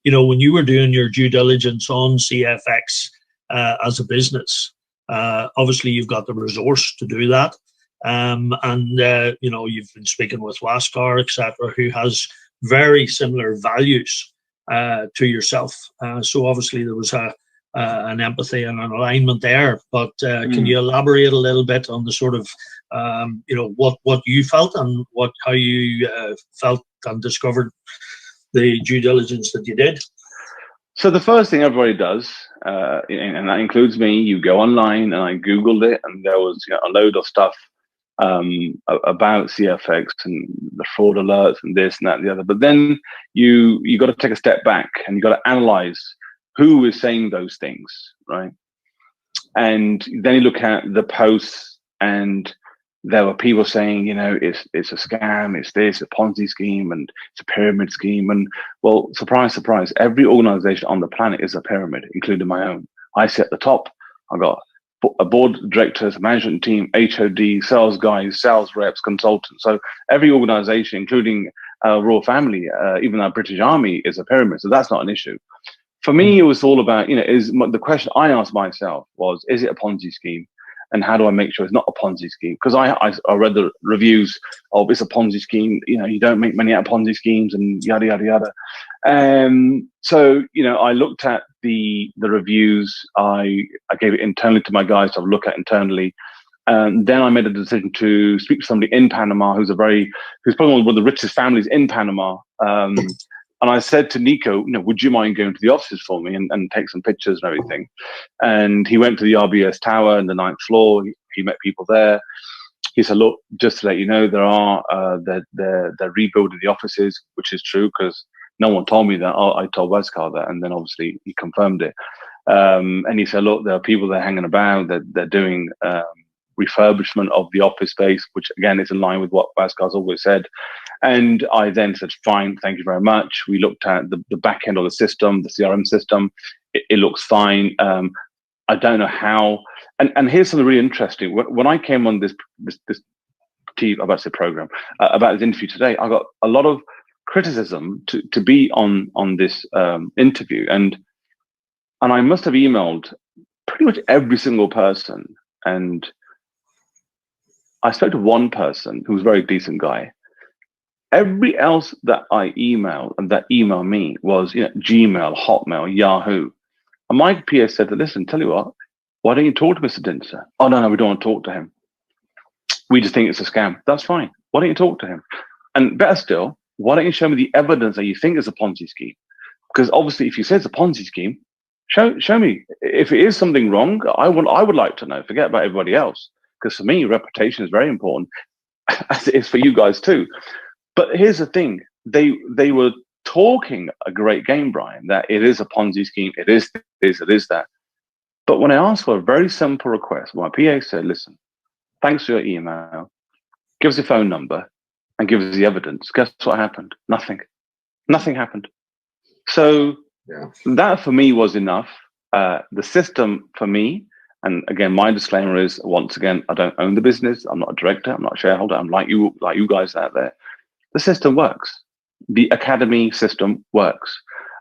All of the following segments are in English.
when you were doing your due diligence on CFX as a business, obviously you've got the resource to do that. And you've been speaking with Waskar, etc., who has very similar values to yourself. So obviously there was an empathy and an alignment there. But can you elaborate a little bit on the sort of what you felt and how you felt and discovered the due diligence that you did? So the first thing everybody does, and that includes me, you go online, and I Googled it, and there was a load of stuff about CFX and the fraud alerts and this and that and the other. But then you got to take a step back, and you got to analyze who is saying those things, right? And then you look at the posts, and there were people saying, it's a scam, it's this, a Ponzi scheme, and it's a pyramid scheme. And well, surprise, surprise, every organization on the planet is a pyramid, including my own. I sit at the top. I've got a board of directors, a management team, HOD, sales guys, sales reps, consultants. So every organization, including royal family, even our British Army, is a pyramid. So that's not an issue. For me, it was all about, the question I asked myself was, is it a Ponzi scheme? And how do I make sure it's not a Ponzi scheme? Because I read the reviews of it's a Ponzi scheme. You don't make money out of Ponzi schemes and yada, yada, yada. So, I looked at the reviews. I gave it internally to my guys to look at internally. And then I made a decision to speak to somebody in Panama who's probably one of the richest families in Panama. And I said to Nico, would you mind going to the offices for me and take some pictures and everything? And he went to the RBS Tower in the 9th floor. He met people there. He said, look, just to let you know, they're rebuilding the offices, which is true because no one told me that. I told Waskar that, and then obviously he confirmed it. And he said, look, there are people there hanging about. They're doing refurbishment of the office space, which again is in line with what Waskar's always said. And I then said, fine, thank you very much. We looked at the back end of the system, the CRM system. It looks fine. I don't know how. And here's something really interesting. When I came on this TV, about to say program, about this interview today, I got a lot of criticism to be on this interview. And I must have emailed pretty much every single person. And I spoke to one person who was a very decent guy. Every else that I emailed and that emailed me was Gmail, Hotmail, Yahoo. And my PA said, listen, tell you what, why don't you talk to Mr. Dhinsa? Oh, no, we don't want to talk to him. We just think it's a scam. That's fine. Why don't you talk to him? And better still, why don't you show me the evidence that you think is a Ponzi scheme? Because obviously, if you say it's a Ponzi scheme, show me. If it is something wrong, I would like to know. Forget about everybody else. Because for me, reputation is very important, as it is for you guys too. But here's the thing: they were talking a great game, Brian. That it is a Ponzi scheme. It is this. It is that. But when I asked for a very simple request, my PA said, "Listen, thanks for your email. Give us your phone number and give us the evidence." Guess what happened? Nothing. Nothing happened. So that for me was enough. The system for me. And again, my disclaimer is, once again, I don't own the business. I'm not a director. I'm not a shareholder. I'm like you guys out there. The system works. The academy system works.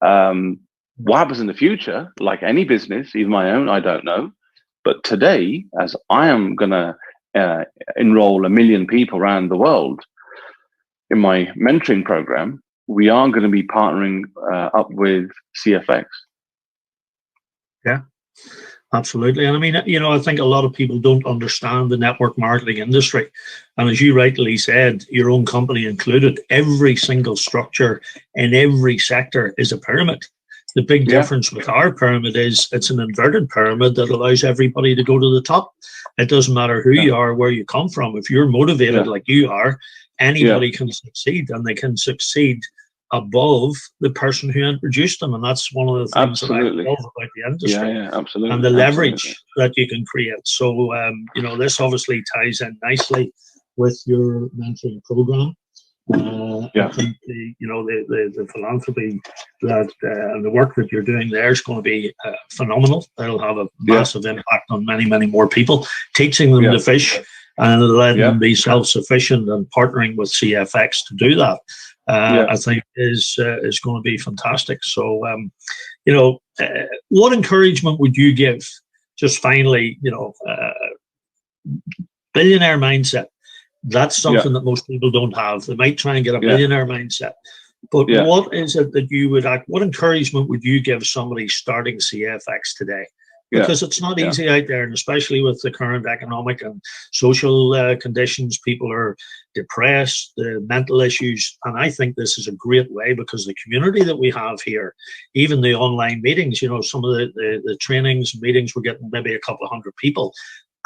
What happens in the future, like any business, even my own, I don't know. But today, as I am going to enroll 1 million people around the world in my mentoring program, we are going to be partnering up with CFX. Yeah. Absolutely. And I mean, I think a lot of people don't understand the network marketing industry. And as you rightly said, your own company included, every single structure in every sector is a pyramid. The big difference with our pyramid is it's an inverted pyramid that allows everybody to go to the top. It doesn't matter who you are, where you come from. If you're motivated like you are, anybody can succeed, and they can succeed above the person who introduced them. And that's one of the things that I love about the industry. Absolutely. And the leverage that you can create. So, this obviously ties in nicely with your mentoring program. I think the philanthropy that and the work that you're doing there is going to be phenomenal. It'll have a massive impact on many, many more people, teaching them to fish and letting them be self-sufficient and partnering with CFX to do that. I think is going to be fantastic. So, what encouragement would you give? Just finally, billionaire mindset. That's something that most people don't have. They might try and get a billionaire mindset, but what is it that you would what encouragement would you give somebody starting CFX today? Because it's not easy out there, and especially with the current economic and social conditions, people are depressed, the mental issues, and I think this is a great way, because the community that we have here, even the online meetings, some of the trainings, meetings, we're getting maybe a couple of hundred people,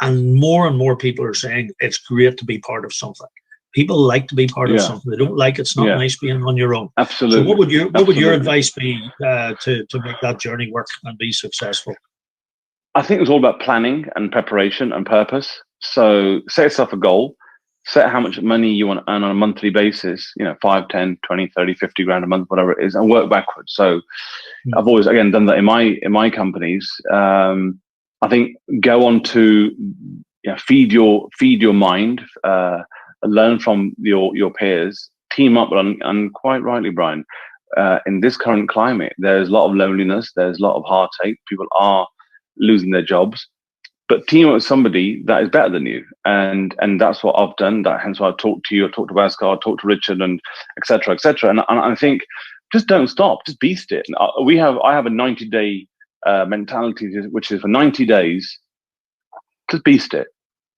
and more people are saying it's great to be part of something. People like to be part of something. They don't like it's not nice being on your own. Absolutely. So what would your advice be to make that journey work and be successful? I think it's all about planning and preparation and purpose. So set yourself a goal, set how much money you want to earn on a monthly basis, 5, 10, 20, 30, 50 grand a month, whatever it is, and work backwards. So I've always, again, done that in my companies. I think go on to feed your mind, learn from your peers, team up, and quite rightly, Brian, in this current climate, there's a lot of loneliness, there's a lot of heartache, people are losing their jobs, but team up with somebody that is better than you, and that's what I've done. Hence why I talked to you, I talked to Bhaskar, I talked to Richard, and etc. And I think just don't stop, just beast it. I have a 90-day mentality, which is for 90 days, just beast it.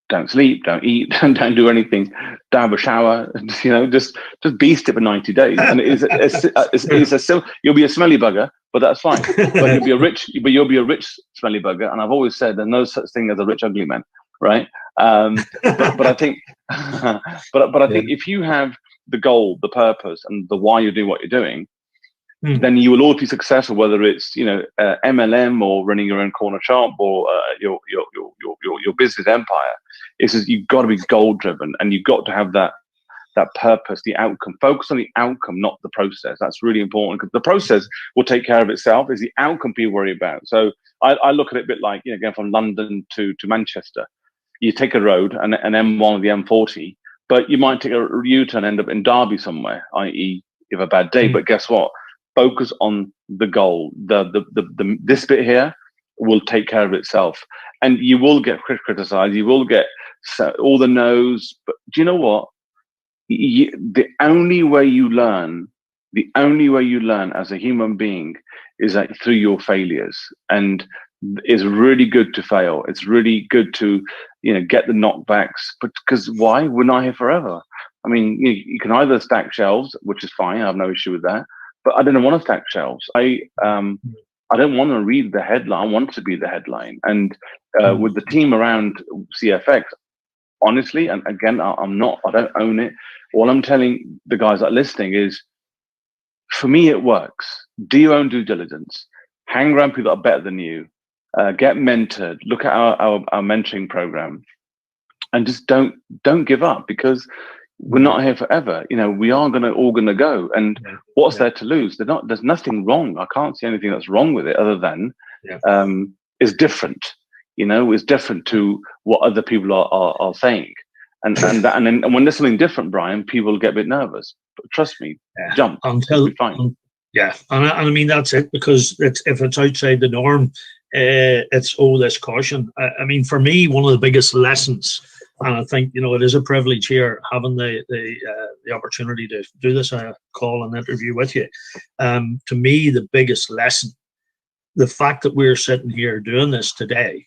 Don't sleep, don't eat, don't do anything, don't have a shower, just beast it for 90 days. And it's a simple, you'll be a smelly bugger, but that's fine. But you'll be a rich smelly bugger. And I've always said there's no such thing as a rich ugly man, right? But I think I think if you have the goal, the purpose, and the why you're doing what you're doing, then you will always be successful, whether it's MLM or running your own corner shop or your business empire. It's just, you've got to be goal driven, and you've got to have that purpose, the outcome. Focus on the outcome, not the process. That's really important, because the process will take care of itself. It's the outcome people worry about. So I look at it a bit like, going from London to Manchester. You take a road, an M1 or the M40, but you might take a U-turn and end up in Derby somewhere, i.e. you have a bad day. But guess what? Focus on the goal. This bit here will take care of itself, and you will get criticized. You will get all the no's. But do you know what? The only way you learn as a human being is that through your failures. And it's really good to fail. It's really good to get the knockbacks. But because why? We're not here forever. I mean, you can either stack shelves, which is fine. I have no issue with that. But I don't want to stack shelves. I don't want to read the headline. I want to be the headline. And with the team around CFX, honestly, and again, I don't own it. All I'm telling the guys that are listening is, for me, it works. Do your own due diligence. Hang around people that are better than you. Get mentored. Look at our mentoring program, and just don't give up, because we're not here forever. We are all gonna go. And what's there to lose? There's nothing wrong. I can't see anything that's wrong with it, other than it's different. It's different to what other people are saying. And then when there's something different, Brian, people get a bit nervous. But trust me, jump. It'll be fine. And I mean, that's it, because if it's outside the norm, it's all this caution. I mean, for me, one of the biggest lessons, and I think it is a privilege here, having the opportunity to do this call and interview with you. To me, the biggest lesson, the fact that we're sitting here doing this today,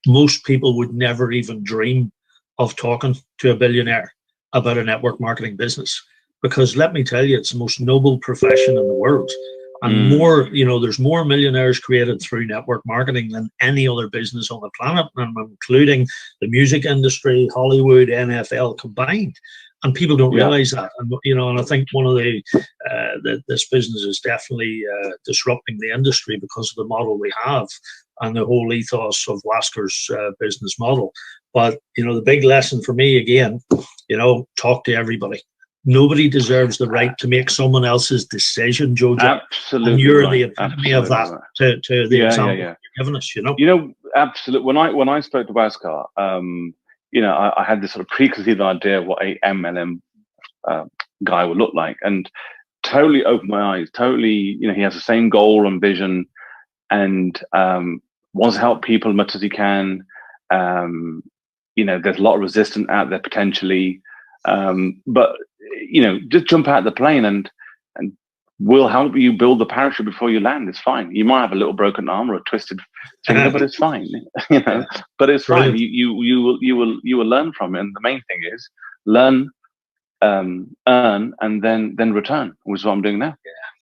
most people would never even dream of talking to a billionaire about a network marketing business, because let me tell you, it's the most noble profession in the world. And there's more millionaires created through network marketing than any other business on the planet, and including the music industry, Hollywood, NFL combined. And people don't realize that. And I think one of this business is definitely disrupting the industry because of the model we have and the whole ethos of Wasker's business model. But the big lesson for me, again, talk to everybody. Nobody deserves the right to make someone else's decision, Jojar. Absolutely. And you're the epitome of that to the example you're giving us, Absolutely. When I spoke to Bhaskar, I had this sort of preconceived idea of what a MLM guy would look like. And totally opened my eyes. Totally, he has the same goal and vision, and wants to help people as much as he can. There's a lot of resistance out there potentially, but just jump out of the plane and we'll help you build the parachute before you land. It's fine. You might have a little broken arm or a twisted finger, but it's fine. But it's fine. You will learn from it. And the main thing is learn, earn, and then return, which is what I'm doing now.